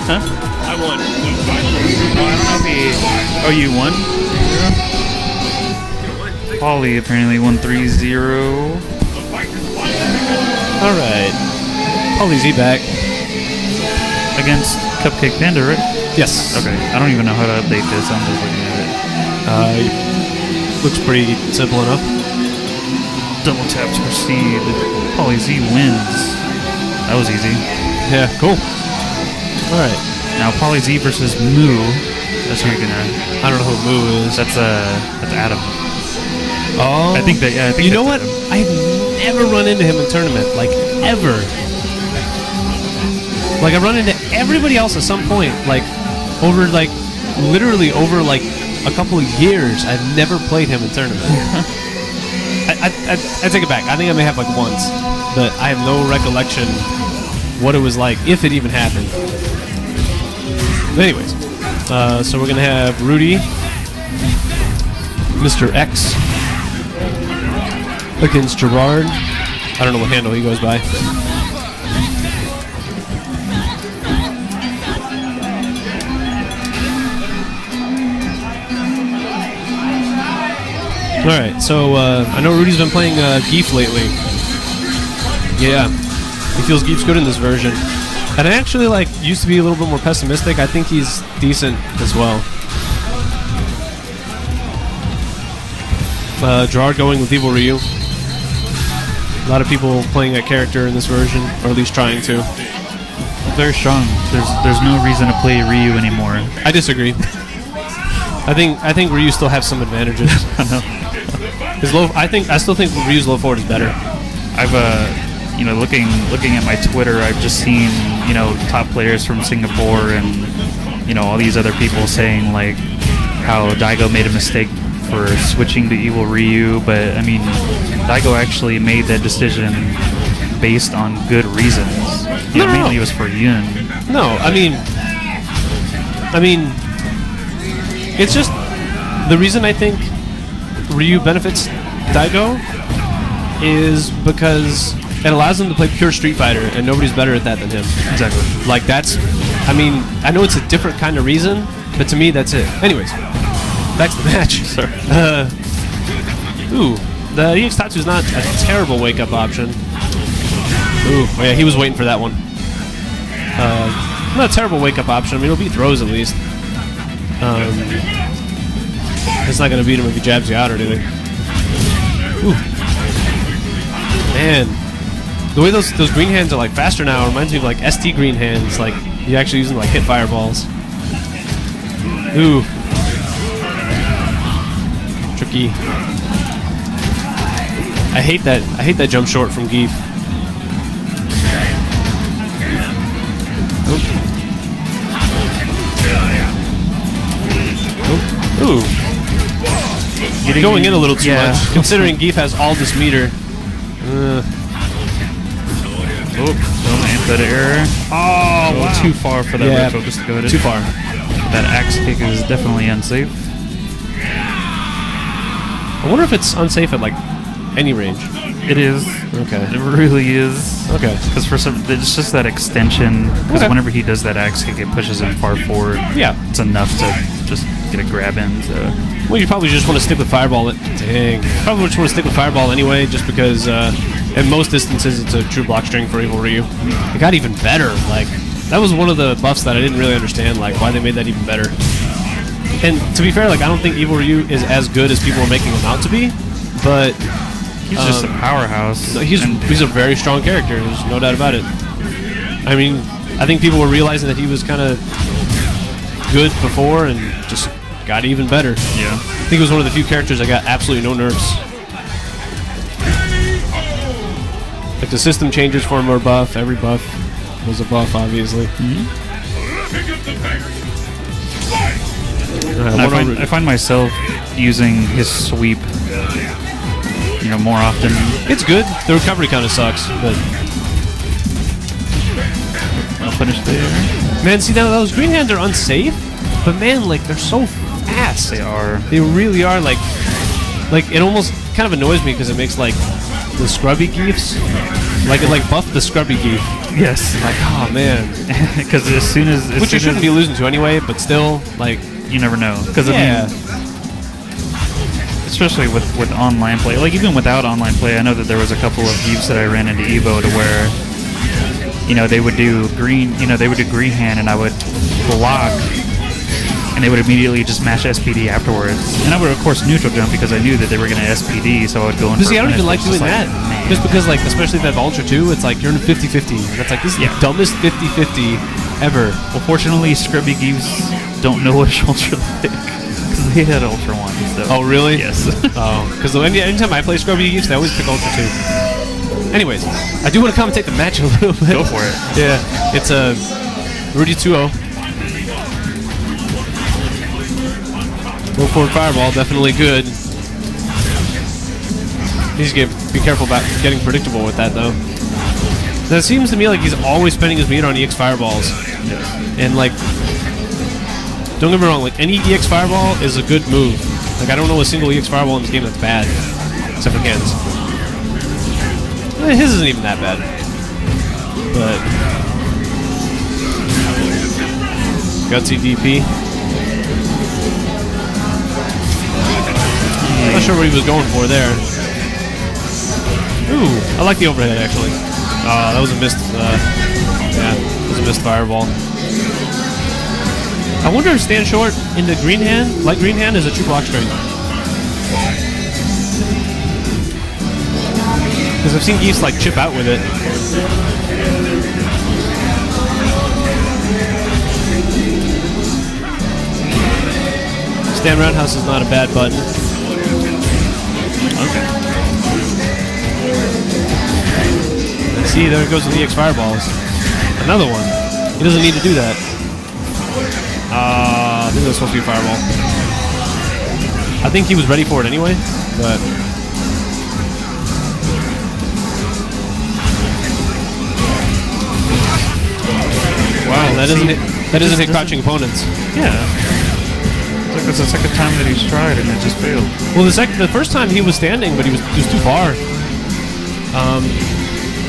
Huh? I won. I don't know if he... Oh, you won? Polly apparently won 3-0. Alright. Polly Z back. Against Cupcake Panda, right? Yes. Okay. I don't even know how to update this. I'm just looking at it. Looks pretty simple enough. Double tap to proceed. Polly Z wins. That was easy. Yeah, cool. Alright. Now Polly Z versus Moo. That's who you're gonna... I don't know who Moo is. That's Adam. Oh. I think that, yeah, I think you know what? Adam. I've never run into him in tournament. Like, ever. Like, I run into everybody else at some point. Like, over, like, literally over, like, a couple of years. I've never played him in tournament. I take it back. I think I may have, like, once. But I have no recollection what it was like, if it even happened. But anyways. So we're going to have Rudy, Mr. X, against Gerard. I don't know what handle he goes by. Alright, so I know Rudy's been playing Geif lately. Yeah, he feels Geif's good in this version. And I actually used to be a little bit more pessimistic. I think he's decent as well. Gerard going with E.Ryu. A lot of people playing that character in this version, or at least trying to. Very strong. There's no reason to play Ryu anymore. I disagree. I think Ryu still has some advantages. I know. I still think Ryu's low forward is better. I've looking at my Twitter, I've just seen top players from Singapore and all these other people saying like how Daigo made a mistake for switching to Evil Ryu, but I mean Daigo actually made that decision based on good reasons. Mainly it was for Yun. No, I mean, it's just the reason I think Ryu benefits Daigo is because it allows him to play pure Street Fighter, and nobody's better at that than him. Exactly. Like that's, I know it's a different kind of reason, but to me that's it. Anyways, back to the match. Sorry. The EX Tatsu's not a terrible wake-up option. Oh yeah, he was waiting for that one. Not a terrible wake-up option. I mean, it'll beat throws at least. It's not going to beat him if he jabs you out or anything. Ooh. Man. The way those green hands are faster now reminds me of ST green hands. You actually use them to hit fireballs. Ooh. Tricky. I hate that jump short from Geif. Ooh. Going in a little too much, considering Geif has all this meter. Don't anti-air. Oh, wow. Too far for that red focus to go to. Too far. That axe kick is definitely unsafe. I wonder if it's unsafe at any range. It is. Okay. It really is. Okay. Because it's just that extension. Because whenever he does that axe kick, it pushes him far forward. Yeah. It's enough to just get a grab in. So. Well, you probably just want to stick with Fireball. Probably just want to stick with Fireball anyway, just because at most distances it's a true block string for Evil Ryu. It got even better. That was one of the buffs that I didn't really understand, why they made that even better. And to be fair, I don't think Evil Ryu is as good as people are making him out to be, but he's just a powerhouse. He's a very strong character. There's no doubt about it. I mean, I think people were realizing that he was kind of good before and just got even better. Yeah. I think he was one of the few characters that got absolutely no nerfs. The system changes for him or buff. Every buff was a buff, obviously. I find myself using his sweep, more often. It's good. The recovery kind of sucks, but I'll finish there. Man, see now those green hands are unsafe, but man, they're so fast. They are. They really are. It almost kind of annoys me because it makes the scrubby Geifs. It buffed the scrubby Geif. Yes. Like, oh man. Because as soon as Which you shouldn't be losing to anyway, but still, like, you never know. Because yeah. I mean, especially with online play, like even without online play, I know that there was a couple of Geifs that I ran into Evo to where, you know, they would do green hand, and I would block, and they would immediately just mash SPD afterwards. And I would of course neutral jump because I knew that they were going to SPD, so I would go in. See, I don't even like doing that. Just because, like, especially that Ultra 2, it's like you're in a 50-50. That's like, this is the dumbest 50-50 ever. Well, fortunately, scrubby Geifs don't know which Ultra they pick. Because they had Ultra 1s, though. Oh, really? Yes. Oh, because anytime I play scrubby Geifs, they always pick Ultra 2. Anyways, I do want to commentate the match a little bit. Go for it. Yeah. It's a Rudy 2-0. Low forward fireball, definitely good. He's got to be careful about getting predictable with that, though. That seems to me like he's always spending his meter on EX fireballs. Yes. And, like, don't get me wrong, like, any EX fireball is a good move. Like, I don't know a single EX fireball in this game that's bad, except for Ken's. His isn't even that bad. But gutsy DP. I'm not sure what he was going for there. Ooh, I like the overhead actually. That was a missed. Yeah, it was a missed fireball. I wonder if stand short into green hand, light green hand, is a true block strength. Because I've seen Geifs like chip out with it. Stand roundhouse is not a bad button. Okay. See, there goes the EX fireballs. Another one. He doesn't need to do that. I think that was supposed to be a fireball. I think he was ready for it anyway, but. Wow, that doesn't hit crouching opponents. Yeah. It's like that's the second time that he's tried and it just failed. Well, the first time he was standing, but he was too far.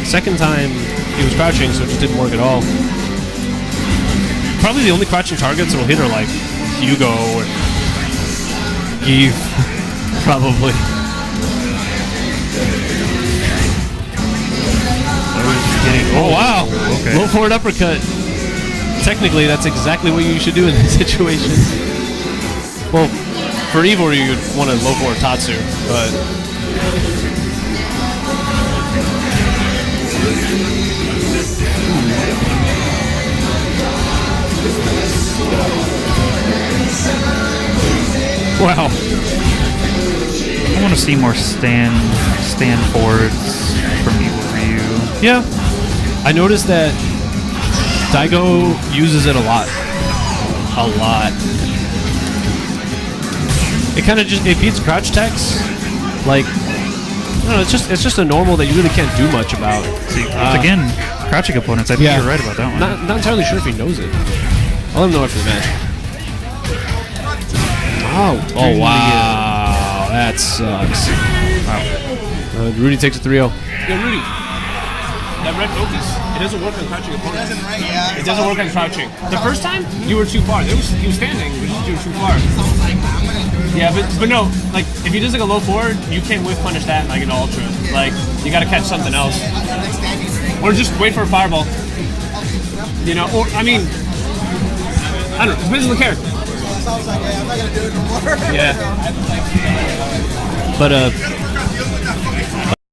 Second time he was crouching, so it just didn't work at all. Probably the only crouching targets that will hit are like Hugo or Geif, probably. Oh wow! Okay. Low forward uppercut. Technically, that's exactly what you should do in this situation. Well, for E.Ryu, you'd want a low forward Tatsu, but. Wow. I want to see more stand forwards from E.Ryu. Yeah. I noticed that Daigo uses it a lot. A lot. It kind of it beats crouch techs. Like, I don't know, it's just a normal that you really can't do much about. See, again, crouching opponents, I think you're right about that one. Not entirely sure if he knows it. I'll let him know after the match. Oh wow. That sucks. Wow. Rudy takes a 3-0. Yeah, Rudy. That red focus, it doesn't work on crouching opponents. It doesn't work on crouching. The first time, you were too far. He was standing, but you were too far. Yeah, but no, like, if he does like a low forward, you can't whiff punish that in like an ultra. Like, you gotta catch something else. Or just wait for a fireball. You know, or, I mean, I don't know, depends on the character. Yeah. But,